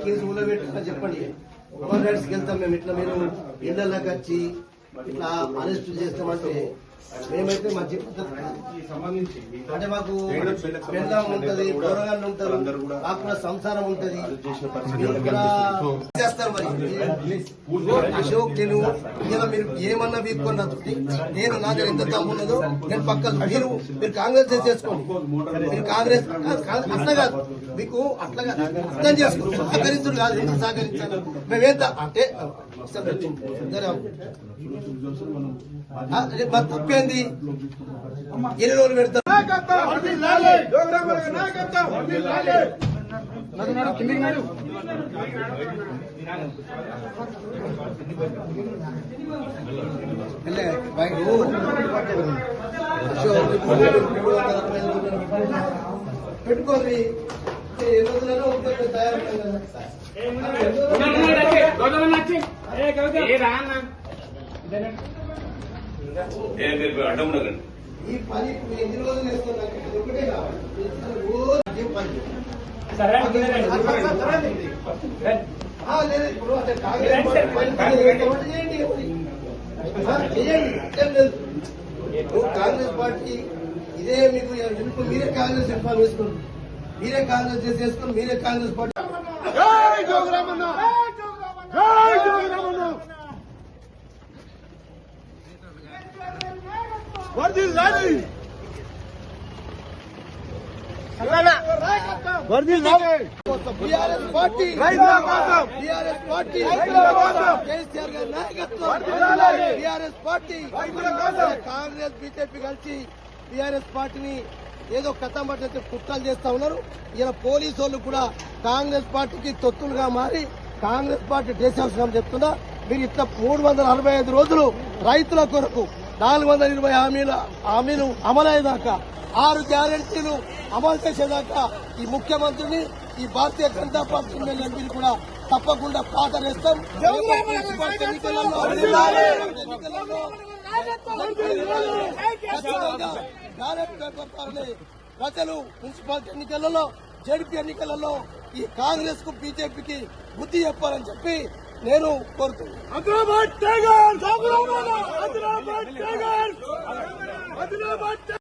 Case ఊళ్ళబెట్టుకున్నా చెప్పండి. Human రైట్స్కి వెళ్తాం మేము. ఇట్లా మీరు ఇళ్లలోకి వచ్చి ఇట్లా అరెస్ట్ చేస్తామంటే మేమైతే మంచి సంబంధించి అంటే మాకు పెళ్ళం ఉంటది, కూరగాయలు ఉంటారు, మాకు కూడా సంసారం ఉంటది. చేస్తారు మరి అశోక్ నేను ఇలా మీరు ఏమన్నా వీక్కొని తోటి నేను నా దగ్గర ఎంత తమ్మున్నదో నేను పక్కన మీరు కాంగ్రెస్ చేసుకోండి. మీరు కాంగ్రెస్ అట్లా కాదు, మీకు అట్లాగా అర్థం చేసుకోండి. సహకరించుడు కాదు, ఎందుకు సహకరించాలి మేమేంత అంటే తప్పేంది. ఎన్ని రోజులు పెడతారు? పెట్టుకోండి. ఏ రోజులలో ఉంటుంది తయారు ఈ పని ఎన్ని రోజులు వేస్తున్నారు? ఒకటే కాంగ్రెస్ పార్టీ ఇదే మీకు మీరే కాంగ్రెస్ ఇన్ఫార్మ్ వేసుకోండి, మీరే కాంగ్రెస్ చేసేసుకొని మీరే Congress party. BRS party KCR గారి నాయకత్వం, బీఆర్ఎస్ పార్టీ కాంగ్రెస్ బీజేపీ కలిసి బీఆర్ఎస్ పార్టీని ఏదో కథంబట్టి కుట్రలు చేస్తా ఉన్నారు. ఇలా పోలీసు వాళ్ళు కూడా కాంగ్రెస్ పార్టీకి తొత్తులుగా మారి కాంగ్రెస్ పార్టీ దేశాంశం చెప్తుందా. మీరు ఇట్లా 345 రోజులు రైతుల కొరకు 420 హామీలు అమలయ్యేదాకా 6 గ్యారంటీలు అమలు చేసేదాకా ఈ ముఖ్యమంత్రిని ఈ భారతీయ జనతా పార్టీ ఎమ్మెల్యేలు కూడా తప్పకుండా పాతరేస్తాం. బ్యాలెట్ పేపర్ ద్వారా ప్రజలు మున్సిపాలిటీ ఎన్నికలలో జడ్పీ ఎన్నికలలో ఈ కాంగ్రెస్ కు బీజేపీకి బుద్ధి చెప్పాలని చెప్పి నేను కోరుతున్నాను.